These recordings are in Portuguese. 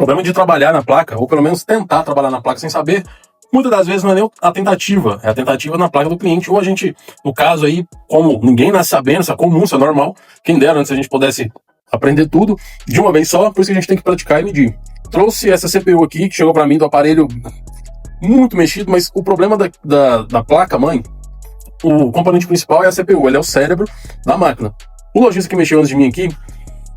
problema de trabalhar na placa, ou pelo menos tentar trabalhar na placa sem saber, muitas das vezes não é nem a tentativa, é a tentativa na placa do cliente, ou a gente, no caso aí, como ninguém nasce sabendo, isso é comum, isso é normal, quem dera antes a gente pudesse aprender tudo de uma vez só, por isso que a gente tem que praticar e medir. Trouxe essa CPU aqui, que chegou para mim do aparelho muito mexido, mas o problema da placa-mãe, o componente principal é a CPU, ele é o cérebro da máquina. O lojista que mexeu antes de mim aqui,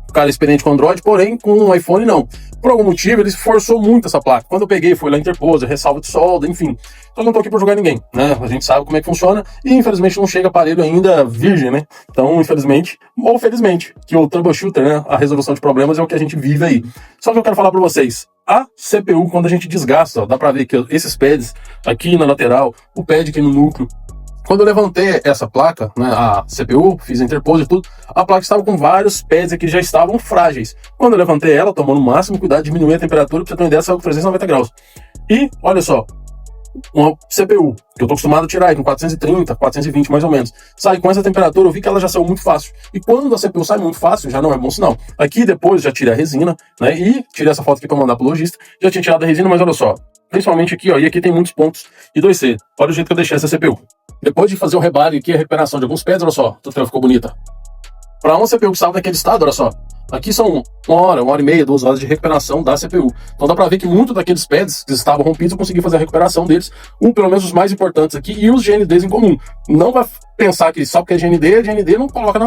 o cara experiente com Android, porém com um iPhone não. Por algum motivo ele forçou muito essa placa. Quando eu peguei, foi lá interpôs, ressalva de solda, enfim. Então não tô aqui por julgar ninguém, né? A gente sabe como é que funciona e infelizmente não chega aparelho ainda virgem, né? Então infelizmente, ou felizmente, que o troubleshooter, né? A resolução de problemas é o que a gente vive aí. Só que eu quero falar para vocês, a CPU quando a gente desgasta, ó, dá para ver que esses pads aqui na lateral, o pad aqui no núcleo, quando eu levantei essa placa, né, a CPU, fiz a interpose e tudo, a placa estava com vários pads aqui que já estavam frágeis. Quando eu levantei ela, tomando o máximo cuidado, diminuir a temperatura, para você ter uma ideia, saiu com 390 graus. E, olha só, uma CPU, que eu tô acostumado a tirar aí com 430, 420 mais ou menos, sai com essa temperatura, eu vi que ela já saiu muito fácil. E quando a CPU sai muito fácil, já não é bom sinal. Aqui depois já tirei a resina, né, e tirei essa foto aqui para mandar pro lojista, já tinha tirado a resina, mas olha só, principalmente aqui, ó, e aqui tem muitos pontos de 2C. Olha o jeito que eu deixei essa CPU. Depois de fazer o rebale aqui, a recuperação de alguns pads, olha só, tudo que ficou bonita. Para uma CPU que estava naquele estado, olha só, aqui são uma hora e meia, 2 horas de recuperação da CPU. Então dá para ver que muito daqueles pads que estavam rompidos, eu consegui fazer a recuperação deles, pelo menos os mais importantes aqui, e os GNDs em comum. Não vai pensar que só porque é GND não coloca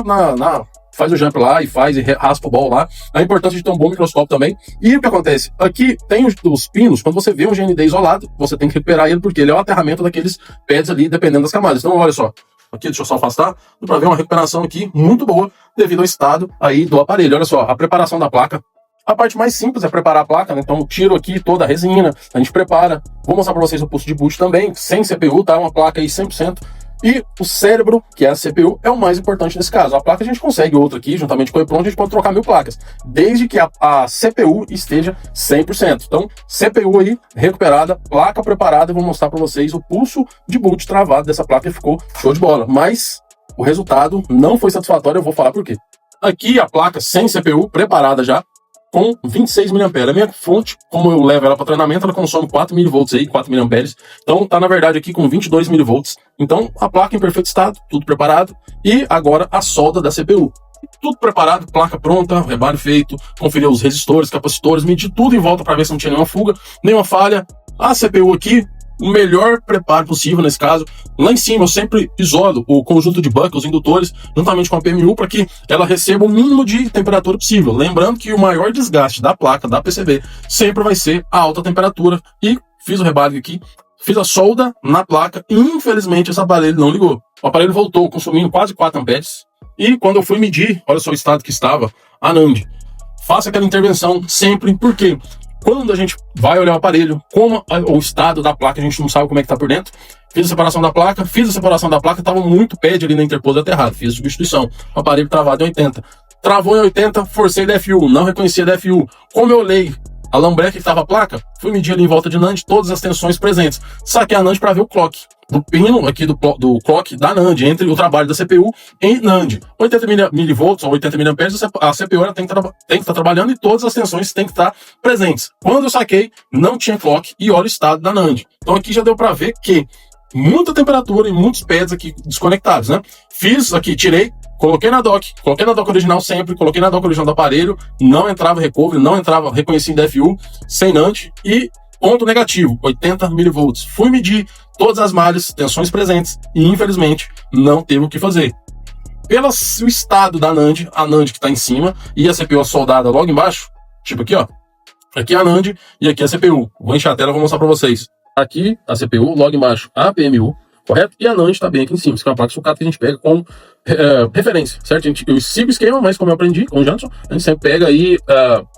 faz o jump lá e faz e raspa o ball lá. A importância de ter um bom microscópio também. E o que acontece? Aqui tem os pinos, quando você vê um GND isolado, você tem que recuperar ele, porque ele é o aterramento daqueles pads ali, dependendo das camadas. Então olha só, aqui deixa eu só afastar, dá pra ver uma recuperação aqui muito boa, devido ao estado aí do aparelho. Olha só, a preparação da placa. A parte mais simples é preparar a placa, né? Então eu tiro aqui toda a resina, a gente prepara. Vou mostrar pra vocês o pulso de boot também, sem CPU, tá? Uma placa aí 100%. E o cérebro, que é a CPU, é o mais importante nesse caso. A placa a gente consegue outra aqui, juntamente com o EEPROM, a gente pode trocar 1000 placas, desde que a CPU esteja 100%. Então, CPU aí, recuperada, placa preparada, vou mostrar para vocês o pulso de boot travado dessa placa e ficou show de bola. Mas o resultado não foi satisfatório, eu vou falar por quê. Aqui a placa sem CPU, preparada já, com 26 mA. A minha fonte, como eu levo ela para treinamento, ela consome 4 mV aí, 4 mA. Então tá na verdade aqui com 22 mV. Então a placa em perfeito estado, tudo preparado. E agora a solda da CPU. Tudo preparado, placa pronta, rebale feito, conferir os resistores, capacitores, medir tudo em volta para ver se não tinha nenhuma fuga, nenhuma falha. A CPU aqui, o melhor preparo possível nesse caso. Lá em cima eu sempre isolo o conjunto de buckles, os indutores, juntamente com a PMU, para que ela receba o mínimo de temperatura possível. Lembrando que o maior desgaste da placa, da PCB, sempre vai ser a alta temperatura. E fiz o rebale aqui, fiz a solda na placa e infelizmente esse aparelho não ligou. O aparelho voltou consumindo quase 4 amperes. E quando eu fui medir, olha só o estado que estava a NAND. Faça aquela intervenção sempre, porque quando a gente vai olhar o aparelho, como o estado da placa, a gente não sabe como é que tá por dentro. Fiz a separação da placa, tava muito pad ali na interpose aterrado, fiz a substituição. O aparelho travado em 80. Travou em 80, forcei DFU, não reconhecia DFU. Como eu olhei a lambreca que estava a placa, fui medir ali em volta de NAND todas as tensões presentes. Saquei a NAND para ver o clock do pino aqui do clock da NAND, entre o trabalho da CPU em NAND. 80 mV ou 80 mA, a CPU ela tem que estar trabalhando e todas as tensões têm que estar presentes. Quando eu saquei, não tinha clock e olha o estado da NAND. Então aqui já deu para ver que muita temperatura e muitos pads aqui desconectados, né? Fiz aqui, tirei, coloquei na dock original sempre, coloquei na dock original do aparelho, não entrava recovery, não entrava reconhecido DFU, sem NAND e ponto negativo, 80 mV. Fui medir todas as malhas, tensões presentes e infelizmente não teve o que fazer. Pelo estado da NAND, a NAND que está em cima e a CPU soldada logo embaixo, tipo aqui ó, aqui a NAND e aqui a CPU. Vou encher a tela e vou mostrar para vocês. Aqui a CPU, logo embaixo a PMU, correto? E a NAND está bem aqui em cima, isso é uma placa sucata que a gente pega como referência, certo? Eu sigo o esquema, mas como eu aprendi com o Janson, a gente sempre pega aí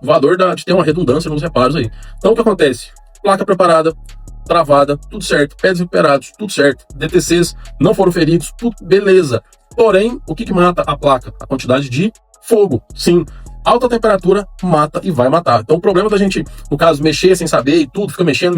o valor de ter uma redundância nos reparos aí. Então o que acontece? Placa preparada, travada, tudo certo, pads recuperados, tudo certo, DTCs não foram feridos, tudo beleza. Porém, o que mata a placa? A quantidade de fogo. Sim, Alta temperatura mata e vai matar. Então o problema da gente, no caso, mexer sem saber e tudo, fica mexendo,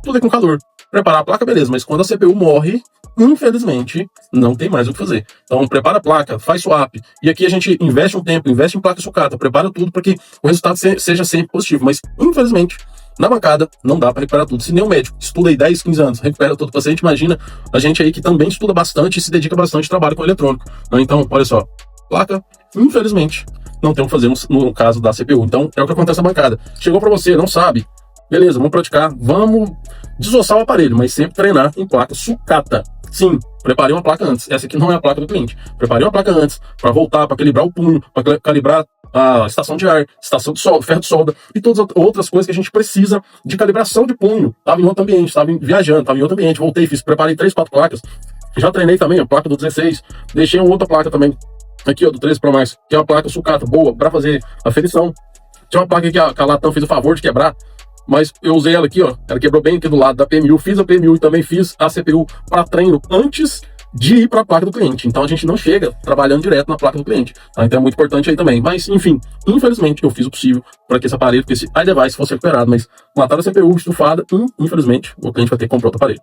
tudo é com calor. Preparar a placa, beleza, mas quando a CPU morre, infelizmente, não tem mais o que fazer. Então prepara a placa, faz swap, e aqui a gente investe um tempo, investe em placa sucata, prepara tudo para que o resultado seja sempre positivo, mas infelizmente, na bancada, não dá para recuperar tudo. Se nem o médico estuda aí 10, 15 anos, recupera todo o paciente, imagina a gente aí que também estuda bastante e se dedica bastante, trabalha com eletrônico. Então, olha só, placa, infelizmente, não tem o que fazer no caso da CPU. Então, é o que acontece na bancada. Chegou para você, não sabe, beleza, vamos praticar, vamos desossar o aparelho, mas sempre treinar em placa sucata. Sim, preparei uma placa antes. Essa aqui não é a placa do cliente. Preparei uma placa antes para voltar, para calibrar o punho, para calibrar a estação de ar, estação de solda, ferro de solda e todas as outras coisas que a gente precisa de calibração de punho. Estava em outro ambiente, estava viajando, estava em outro ambiente, voltei, preparei 3, 4 placas. Já treinei também a placa do 16, deixei uma outra placa também, aqui ó, do 13 Pro Max, que é uma placa sucata boa para fazer aferição. Tinha uma placa que a Latam fez o favor de quebrar, mas eu usei ela aqui, ó, ela quebrou bem aqui do lado da PMU, fiz a PMU e também fiz a CPU para treino antes de ir para a placa do cliente. Então a gente não chega trabalhando direto na placa do cliente, tá? Então é muito importante aí também. Mas, enfim, infelizmente eu fiz o possível para que esse aparelho, que esse iDevice fosse recuperado, mas matar a CPU estufada, infelizmente, o cliente vai ter que comprar outro aparelho.